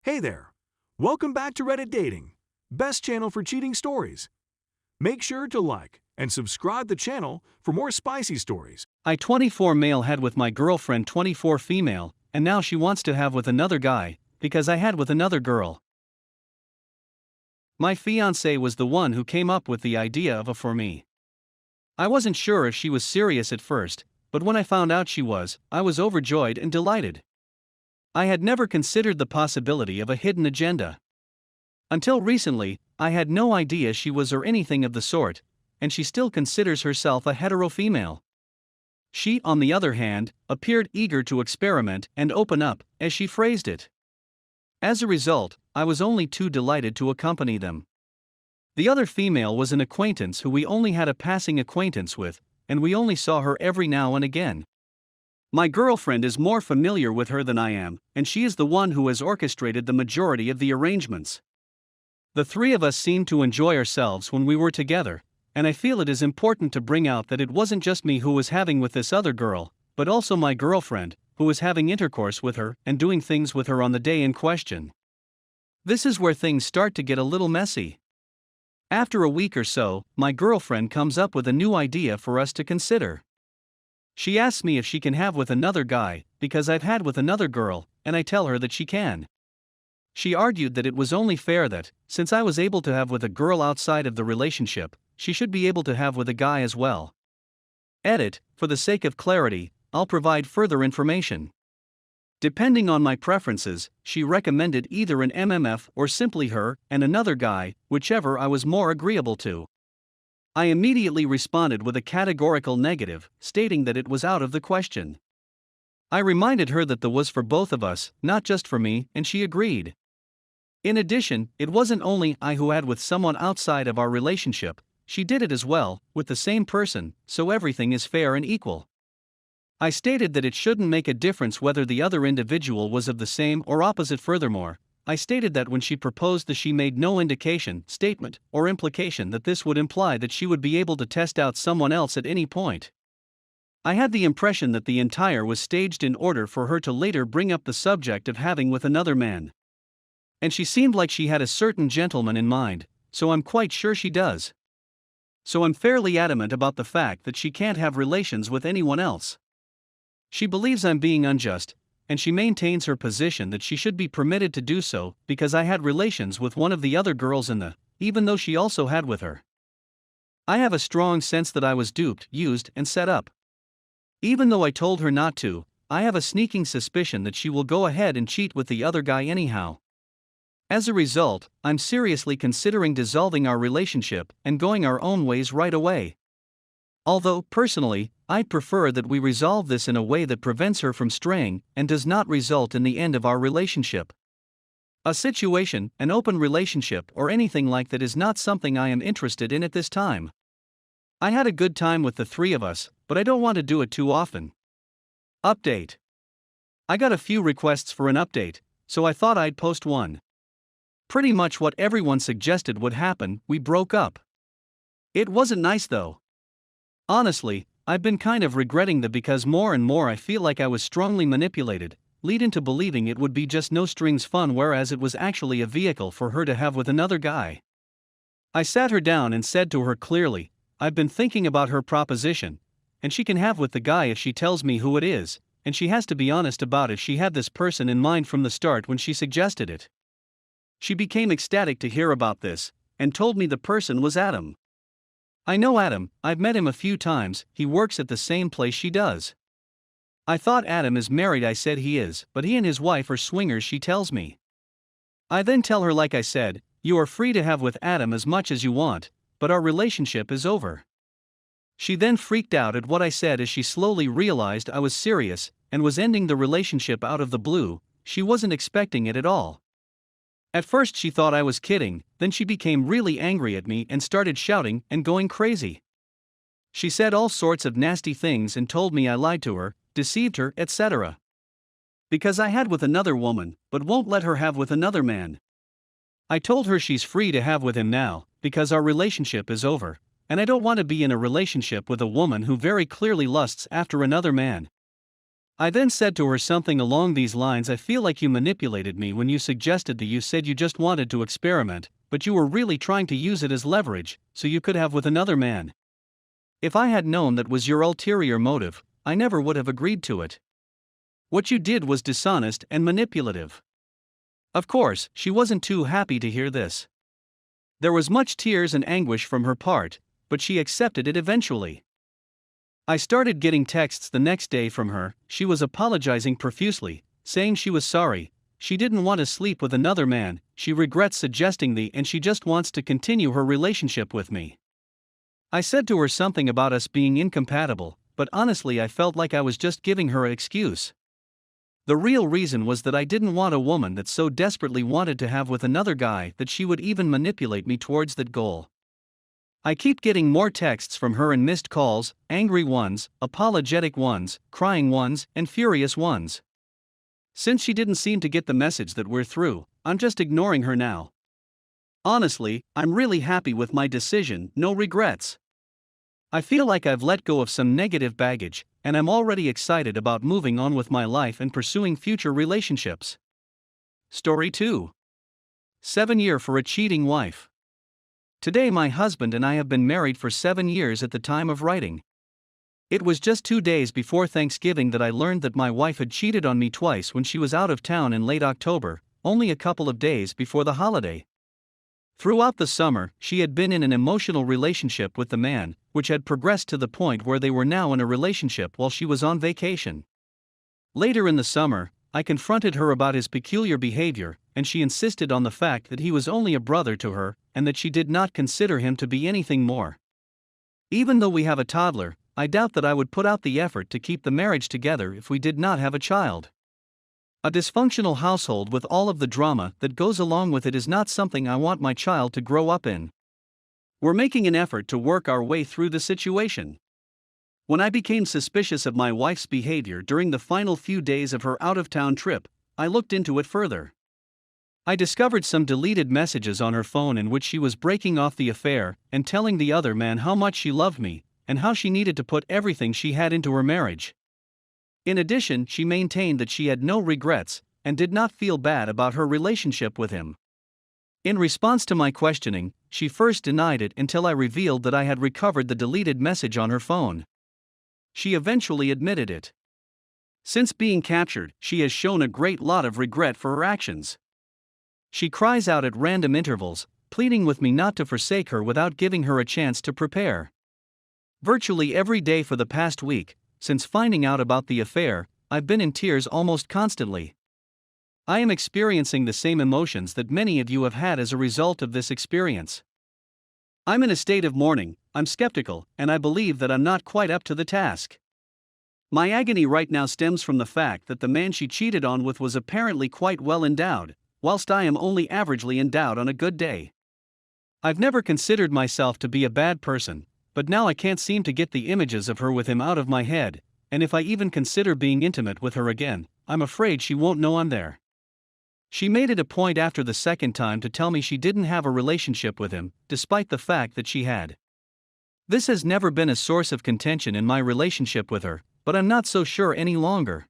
Hey there! Welcome back to Reddit Dating, best channel for cheating stories. Make sure to like and subscribe the channel for more spicy stories. I 24 male had with my girlfriend 24 female, and now she wants to have with another guy, because I had with another girl. My fiancée was the one who came up with the idea of a for me. I wasn't sure if she was serious at first, but when I found out she was, I was overjoyed and delighted. I had never considered the possibility of a hidden agenda. Until recently, I had no idea she was or anything of the sort, and she still considers herself a hetero female. She, on the other hand, appeared eager to experiment and open up, as she phrased it. As a result, I was only too delighted to accompany them. The other female was an acquaintance who we only had a passing acquaintance with, and we only saw her every now and again. My girlfriend is more familiar with her than I am, and she is the one who has orchestrated the majority of the arrangements. The three of us seemed to enjoy ourselves when we were together, and I feel it is important to bring out that it wasn't just me who was having with this other girl, but also my girlfriend, who was having intercourse with her and doing things with her on the day in question. This is where things start to get a little messy. After a week or so, my girlfriend comes up with a new idea for us to consider. She asks me if she can have with another guy, because I've had with another girl, and I tell her that she can. She argued that it was only fair that, since I was able to have with a girl outside of the relationship, she should be able to have with a guy as well. Edit, for the sake of clarity, I'll provide further information. Depending on my preferences, she recommended either an MMF or simply her and another guy, whichever I was more agreeable to. I immediately responded with a categorical negative, stating that it was out of the question. I reminded her that was for both of us, not just for me, and she agreed. In addition, it wasn't only I who had with someone outside of our relationship, she did it as well, with the same person, so everything is fair and equal. I stated that it shouldn't make a difference whether the other individual was of the same or opposite. Furthermore, I stated that when she proposed that she made no indication, statement, or implication that this would imply that she would be able to test out someone else at any point. I had the impression that the entire was staged in order for her to later bring up the subject of having with another man. And she seemed like she had a certain gentleman in mind, so I'm quite sure she does. So I'm fairly adamant about the fact that she can't have relations with anyone else. She believes I'm being unjust, and she maintains her position that she should be permitted to do so because I had relations with one of the other girls even though she also had with her. I have a strong sense that I was duped, used, and set up. Even though I told her not to, I have a sneaking suspicion that she will go ahead and cheat with the other guy anyhow. As a result, I'm seriously considering dissolving our relationship and going our own ways right away. Although, personally, I'd prefer that we resolve this in a way that prevents her from straying and does not result in the end of our relationship. A situation, an open relationship, or anything like that is not something I am interested in at this time. I had a good time with the three of us, but I don't want to do it too often. Update. I got a few requests for an update, so I thought I'd post one. Pretty much what everyone suggested would happen, we broke up. It wasn't nice though. Honestly, I've been kind of regretting that because more and more I feel like I was strongly manipulated, leading to believing it would be just no strings fun, whereas it was actually a vehicle for her to have with another guy. I sat her down and said to her clearly, I've been thinking about her proposition, and she can have with the guy if she tells me who it is, and she has to be honest about it. She had this person in mind from the start when she suggested it. She became ecstatic to hear about this, and told me the person was Adam. I know Adam, I've met him a few times, he works at the same place she does. I thought Adam is married. I said he is, but he and his wife are swingers, she tells me. I then tell her, like I said, you are free to have with Adam as much as you want, but our relationship is over. She then freaked out at what I said as she slowly realized I was serious and was ending the relationship out of the blue. She wasn't expecting it at all. At first she thought I was kidding, then she became really angry at me and started shouting and going crazy. She said all sorts of nasty things and told me I lied to her, deceived her, etc. Because I had with another woman, but won't let her have with another man. I told her she's free to have with him now, because our relationship is over, and I don't want to be in a relationship with a woman who very clearly lusts after another man. I then said to her something along these lines: I feel like you manipulated me when you suggested that you said you just wanted to experiment, but you were really trying to use it as leverage, so you could have with another man. If I had known that was your ulterior motive, I never would have agreed to it. What you did was dishonest and manipulative. Of course, she wasn't too happy to hear this. There was much tears and anguish from her part, but she accepted it eventually. I started getting texts the next day from her. She was apologizing profusely, saying she was sorry, she didn't want to sleep with another man, she regrets suggesting the and she just wants to continue her relationship with me. I said to her something about us being incompatible, but honestly I felt like I was just giving her an excuse. The real reason was that I didn't want a woman that so desperately wanted to have with another guy that she would even manipulate me towards that goal. I keep getting more texts from her and missed calls, angry ones, apologetic ones, crying ones, and furious ones. Since she didn't seem to get the message that we're through, I'm just ignoring her now. Honestly, I'm really happy with my decision, no regrets. I feel like I've let go of some negative baggage, and I'm already excited about moving on with my life and pursuing future relationships. Story 2. 7 years for a cheating wife. Today my husband and I have been married for 7 years at the time of writing. It was just 2 days before Thanksgiving that I learned that my wife had cheated on me twice when she was out of town in late October, only a couple of days before the holiday. Throughout the summer, she had been in an emotional relationship with the man, which had progressed to the point where they were now in a relationship while she was on vacation. Later in the summer, I confronted her about his peculiar behavior, and she insisted on the fact that he was only a brother to her, and that she did not consider him to be anything more. Even though we have a toddler, I doubt that I would put out the effort to keep the marriage together if we did not have a child. A dysfunctional household with all of the drama that goes along with it is not something I want my child to grow up in. We're making an effort to work our way through the situation. When I became suspicious of my wife's behavior during the final few days of her out-of-town trip, I looked into it further. I discovered some deleted messages on her phone in which she was breaking off the affair and telling the other man how much she loved me, and how she needed to put everything she had into her marriage. In addition, she maintained that she had no regrets, and did not feel bad about her relationship with him. In response to my questioning, she first denied it until I revealed that I had recovered the deleted message on her phone. She eventually admitted it. Since being captured, she has shown a great lot of regret for her actions. She cries out at random intervals, pleading with me not to forsake her without giving her a chance to prepare. Virtually every day for the past week, since finding out about the affair, I've been in tears almost constantly. I am experiencing the same emotions that many of you have had as a result of this experience. I'm in a state of mourning, I'm skeptical, and I believe that I'm not quite up to the task. My agony right now stems from the fact that the man she cheated on with was apparently quite well endowed, whilst I am only averagely endowed on a good day. I've never considered myself to be a bad person, but now I can't seem to get the images of her with him out of my head, and if I even consider being intimate with her again, I'm afraid she won't know I'm there. She made it a point after the second time to tell me she didn't have a relationship with him, despite the fact that she had. This has never been a source of contention in my relationship with her, but I'm not so sure any longer.